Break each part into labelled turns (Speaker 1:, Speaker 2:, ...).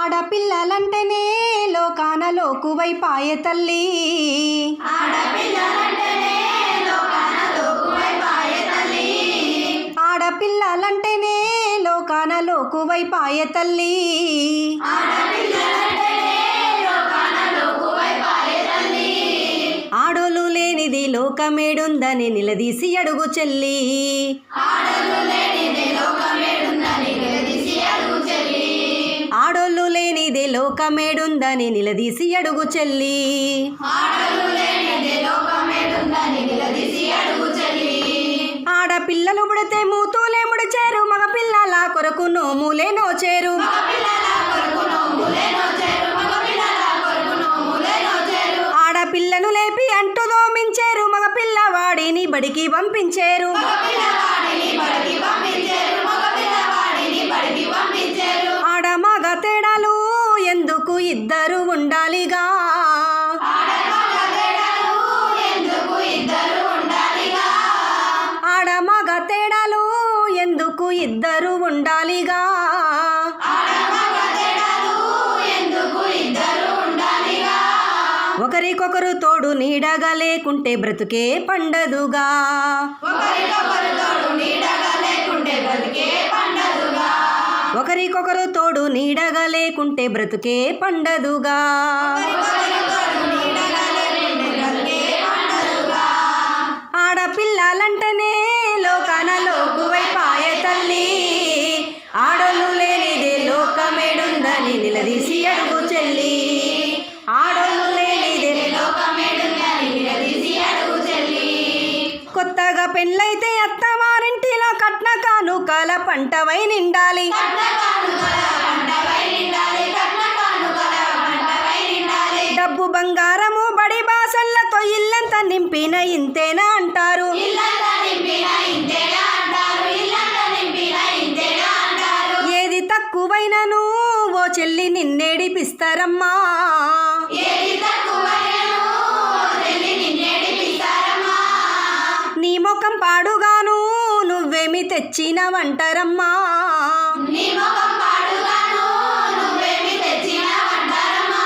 Speaker 1: ఆడపిల్లలంటేనే లోకాన లోకువైపాయె తల్లి.
Speaker 2: ఆడపిల్లలంటేనే లోకాన లోకువైపాయె తల్లి.
Speaker 1: ఆడపిల్లలంటేనే లోకాన లోకువైపాయె తల్లి.
Speaker 2: ఆడపిల్లలంటేనే లోకాన లోకువైపాయె తల్లి.
Speaker 1: ఆడోలు లేనిది లోకమేడుందని నిలదీసి అడుగు చెల్లి.
Speaker 2: ఆడోలు లేనిది లోకమేడుందని నిలదీసి అడుగు చెల్లి.
Speaker 1: ఆడోళ్ళు లేనిదే లోకమేడుందని నిలదీసి అడుగు చెల్లి.
Speaker 2: ఆడోలు లేనిది లోకమేడుందని నిలదీసి అడుగు చెల్లి.
Speaker 1: ఆడపిల్లలు పుడితే మూతులే ముడిచేరు, మగపిల్లల కొరకు నోములే నోచేరు.
Speaker 2: మగపిల్లల కొరకు నోములే నోచేరు. మగపిల్లల కొరకు నోములే నోచేరు.
Speaker 1: ఆడపిల్లను లేపి అంటు దోమించేరు, మగపిల్లవాడిని బడికి పంపించేరు.
Speaker 2: మగపిల్లవాడిని బడికి పంపించేరు. మగపిల్లవాడిని బడికి పంపించేరు.
Speaker 1: ఆడ మగ తేడాలు ఎందుకు ఇద్దరు ఉండాలిగా.
Speaker 2: ఆడమగ తేడాలు ఎందుకు ఇద్దరు ఉండాలిగా.
Speaker 1: ఆడ మగ తేడాలు ఎందుకు ఇద్దరు ఉండాలిగా.
Speaker 2: ఆడమగ తేడాలు ఎందుకు ఇద్దరు ఉండాలిగా.
Speaker 1: ఒకరికొకరు తోడు నీడగా లేకుంటే బ్రతుకే పండదుగా.
Speaker 2: ఒకరికొకరు తోడు నీడగా లేకుంటే బ్రతికే పండదుగా.
Speaker 1: ఒకరికొకరు తోడు నీడగా లేకుంటే బ్రతుకే పండదుగా.
Speaker 2: ఒకరికొకరు తోడు నీడగా లేకుంటే బ్రతికే పండదుగా.
Speaker 1: ఆడపిల్లలంటేనే లోకాన లోకువైపాయె తల్లి. ఆడోళ్ళు లేనిదే లోకమేడుందని నిలదీసి అడుగు చెల్లి. ఆడోళ్ళు లేనిదే
Speaker 2: లోకమేడుందని నిలదీసి అడుగు చెల్లి.
Speaker 1: కొత్తగా పెళ్ళైతే అత్తవారింటిలో కట్న కానుకల పంటవై నిండాలి.
Speaker 2: కట్న కానుకల పంటవై నిండాలి. కట్న కానుకల పంటవై నిండాలి.
Speaker 1: డబ్బు బంగారము బడి బాసల్లతో ఇల్లంతా నింపిన ఇంతేనా అంటారు.
Speaker 2: ఇల్లంతా నింపిన ఇంతేనా అంటారు. ఇల్లంతా నింపిన ఇంతేనా అంటారు.
Speaker 1: ఏది తక్కువైనను ఓ చెల్లి నిన్నేడిపిస్తారమ్మా.
Speaker 2: ఏది తక్కువైనను చెల్లి నిన్నేడిపిస్తారమ్మా.
Speaker 1: నీ ముఖం పాడుగాను నువ్వేమి తెచ్చినవంటారమ్మా.
Speaker 2: నీ ముఖం పాడుగాను నువ్వేమి తెచ్చినావంటారమ్మా.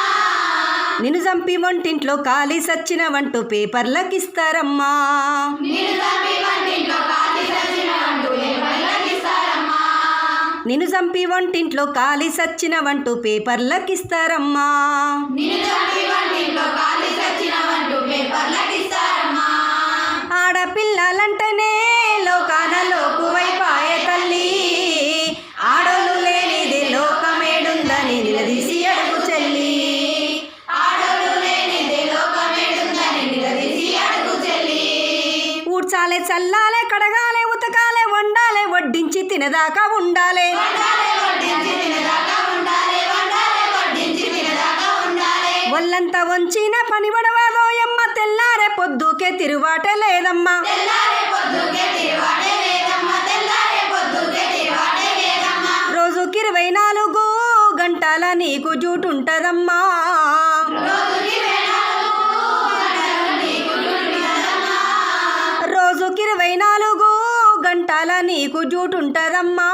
Speaker 1: నిన్ను చంపి వంటింట్లో కాలి సచ్చినవంటూ పేపర్లకిస్తారమ్మా.
Speaker 2: నిన్ను చంపి వంటింట్లో కాలి సచ్చినవంటూ పేపర్లకిస్తారమ్మా.
Speaker 1: నిన్ను చంపి వంటింట్లో కాలి సచ్చినవంటూ పేపర్లకిస్తారమ్మా.
Speaker 2: నిన్ను చంపి వంటింట్లో కాలి సచ్చినవంటూ పేపర్లకిస్తారమ్మా.
Speaker 1: ఆడపిల్లలంటేనే లోకాన లోకువైపాయె తల్లి. ఆడోళ్ళు లేనిదే లోకమేడుందని నిలదీసి అడుగు చెల్లి.
Speaker 2: ఆడోలు లేనిదే లోకమేడుందని నిలదీసి అడుగు చెల్లి.
Speaker 1: ఊడ్చాలే చల్లాలే కడగాలే ఉతకాలే వండాలే వడ్డించి తినదాకా ఉండాలే.
Speaker 2: వండాలే వడ్డించి తినదాకా ఉండాలి. వండాలే వడ్డించి తినదాకా ఉండాలి.
Speaker 1: ఒళ్ళంతా వంచిన పని పడవాదోయమ్మ, తెల్లారే పొద్దుకే తిరువాటే లేదమ్మా.
Speaker 2: తెల్లారే పొద్దుకే తిరువాటే లేదమ్మా. తెల్లారే పొద్దుకే తిరువాటే లేదమ్మా.
Speaker 1: రోజుకి 24 గంటల నీకు జూటుంటదమ్మా.
Speaker 2: రోజుకి 24 గంటలు నీకు ఉంటుందమ్మా.
Speaker 1: రోజుకి 24 గంటల నీకు జూటుంటదమ్మా.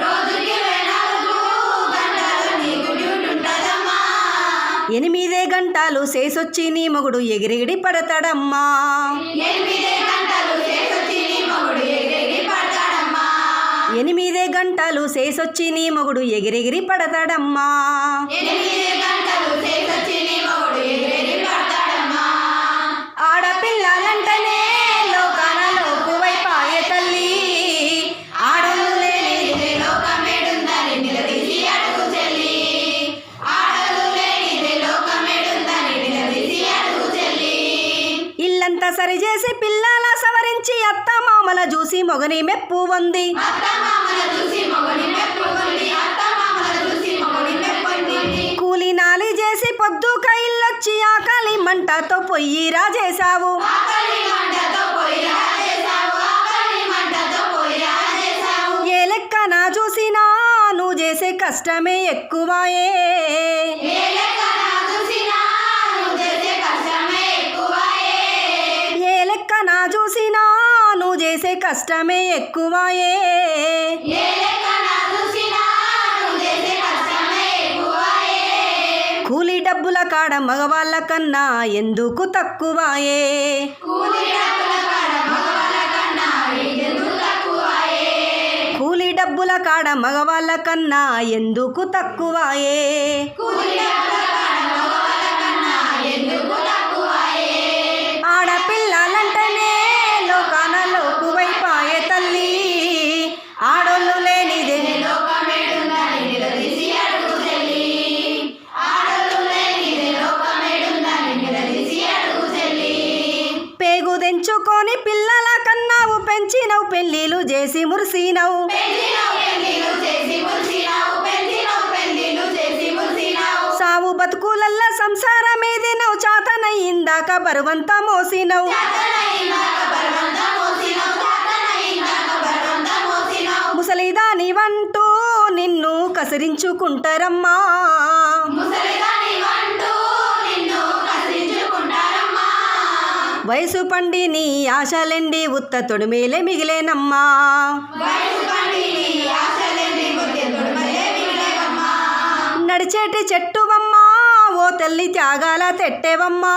Speaker 2: రోజుకి 24 గంటలు నీకు ఉంటుందమ్మా.
Speaker 1: 8 గంటలు చేసొచ్చి నీ మొగుడు ఎగిరెగిడి పడతాడమ్మా.
Speaker 2: 8 గంటలు చేసొచ్చి నీ మొగుడు ఎగిరెగిరి పడతాడమ్మా.
Speaker 1: 8 గంటలు చేసొచ్చి నీ మొగుడు ఎగిరెగిరి పడతాడమ్మా.
Speaker 2: 8 గంటలు చేసొచ్చి నీ మొగుడు ఎగిరెగిరి పడతాడమ్మా.
Speaker 1: ఆడపిల్లలంటేనే లోకాన లోకువైపాయె తల్లి. ఆడోళ్ళు లేనిదే
Speaker 2: లోకమేడుందని నిలదీసి అడుగు చెల్లి. ఆడోలు లేనిదే లోకమేడుందని నిలదీసి అడుగు చెల్లి.
Speaker 1: ఇల్లంతా సరిచేసి పిల్లల సవరించి అత్త మామల చూసి మొగని మెప్పు ఉంది.
Speaker 2: అత్తమామల చూసి మొగుడి మెప్పు ఉంది. అత్తమామల చూసి మొగుడి మెప్పు ఉంది.
Speaker 1: కూలి నాలి చేసి పొద్దుక ఇల్లొచ్చి ఆకలి మంటతో పొయ్యి రాజేశావు.
Speaker 2: ఆకలి మంటతో పొయ్యి రాజేశావు. ఆకలి మంటతో పొయ్యి రాజేశావు.
Speaker 1: ఏ లెక్క నా చూసినా నువ్వు చేసే కష్టమే ఎక్కువాయే.
Speaker 2: ఏ లెక్క నా చూసినా నువ్వు చేసే కష్టమే ఎక్కువాయే.
Speaker 1: ఏ లెక్క నా చూసినా నువ్వు చేసే కష్టమే ఎక్కువాయే.
Speaker 2: ఏ లెక్క నా చూసినా నువ్వు చేసే కష్టమే ఎక్కువాయే.
Speaker 1: డబ్బుల కాడ మగవాళ్ళ కన్నా ఎందుకు తక్కువాయే
Speaker 2: కూలి డబ్బుల కాడ మగవాళ్ళ కన్నా ఎందుకు తక్కువాయే
Speaker 1: కూలి డబ్బుల కాడ మగవాళ్ళ కన్నా ఎందుకు తక్కువాయే
Speaker 2: కూలి డబ్బుల కాడ మగవాళ్ళ కన్నా ఎందుకు తక్కువాయే
Speaker 1: ఆడపిల్లలంటేనే లోకాన లోకువైపాయే తల్లి ఆడోళ్ళు లేనిదే
Speaker 2: లోకమేడుందని నిలదీసి అడుగు చెల్లి ఆడోళ్ళు లేనిదే లోకమేడుందని నిలదీసి అడుగు చెల్లి
Speaker 1: పేగు తెంచుకొని పిల్లల కన్నావు పెంచినవు పెళ్ళిళ్ళు చేసి మురిసినవు
Speaker 2: పెంచినావు పెళ్ళిళ్ళు చేసి మురిసినావు పెంచినావు పెళ్ళిళ్ళు చేసి మురిసినావు
Speaker 1: సావు బతుకులల్ల సంసారమేదినవు చాతనయ్యిందాక బరువంతా మోసినవు
Speaker 2: చాతనైందాక బలవంతా మోసినావు చాతనైందాక బలవంతా మోసినావు
Speaker 1: ముసలిదాని వంటూ నిన్ను కసిరించుకుంటారమ్మా
Speaker 2: ముసలిదాని వంటూ నిన్ను కసిరించుకుంటారమ్మా
Speaker 1: వయసు పండి నీ ఆశలెండి ఉత్త తొడిమేలే మిగిలేనమ్మా
Speaker 2: వయసు పండి నీ ఆశలెండి బుద్ధెందుడు మళ్ళీ మిగిలేవమ్మా
Speaker 1: నడిచేటి చెట్టువమ్మా ఓ తల్లి త్యాగాల తెట్టేవమ్మా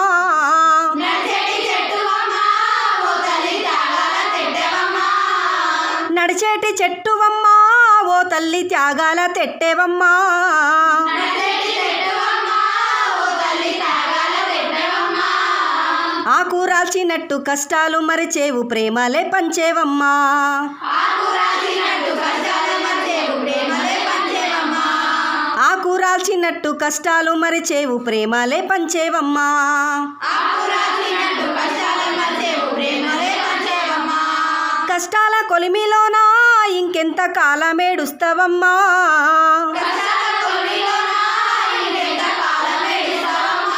Speaker 2: నడిచేటి చెట్టువమ్మా ఓ తల్లి త్యాగాల తెట్టెవమ్మా
Speaker 1: నడిచేటి చెట్టువమ్మా ఓ తల్లి త్యాగాల తెట్టేవమ్మా
Speaker 2: నడిచేటి చెట్టువమ్మా ఓ తల్లి త్యాగాల తెట్టెవమ్మా
Speaker 1: ఆకు రాల్చినట్టు కష్టాలు మరిచేవు ప్రేమలే పంచేవమ్మా
Speaker 2: ఆకు రాసినట్టు కష్టాల మధ్యవు ప్రేమలే పంచేవమ్మా
Speaker 1: ఆకు రాల్చినట్టు కష్టాలు మరిచేవు ప్రేమలే పంచేవమ్మా
Speaker 2: ఆకు రాసినట్టు కష్టాల మధ్యవు ప్రేమలే పంచేవమ్మా
Speaker 1: కష్టాల కొలిమిలోనా ఇంకెంత కాలమేడుస్తావమ్మా
Speaker 2: కష్టాల కొలిమిలోనా ఇంకెంత కాలం ఏడుస్తావమ్మా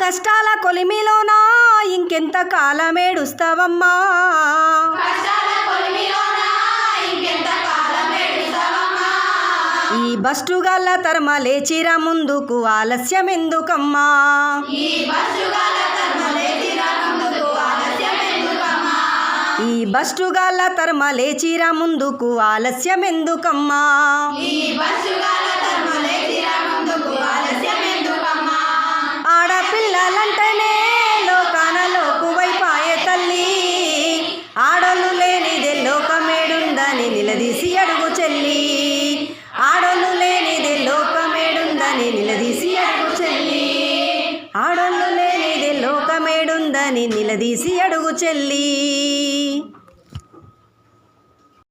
Speaker 1: కష్టాల కొలిమిలోనా ఇంకెంత కాలమేడుస్తావమ్మా
Speaker 2: కష్టాల కొలిమిలోనా ఇంకెంత కాలం ఏడుస్తావమ్మా
Speaker 1: ఈ బస్టుగాళ్ళ తరమ లేచిరా ముందుకు ఆలస్యం ఎందుకమ్మా
Speaker 2: ఈ బస్సుగాల తన్మలేచిరా ముందుకు ఆలస్యం ఎందుకమ్మా
Speaker 1: ఈ బస్టుగాళ్ళ తరమ లేచిరా ముందుకు ఆలస్యం ఎందుకమ్మా
Speaker 2: ఈ బస్సుగాల తన్మలేచిరా ముందుకు ఆలస్యం ఎందుకమ్మా
Speaker 1: ఆడపిల్లలంటేనే లోకాన లోకువైపాయే తల్లి ఆడోళ్ళు లేనిదే లోకమేడుందని నిలదీసి అడుగు చెల్లి ఆడోళ్ళు లేనిదే లోకమేడుందని నిలదీసి అడుగు చెల్లి ఆడోళ్ళు లేనిదే లోకమేడుందని నిలదీసి అడుగు చెల్లి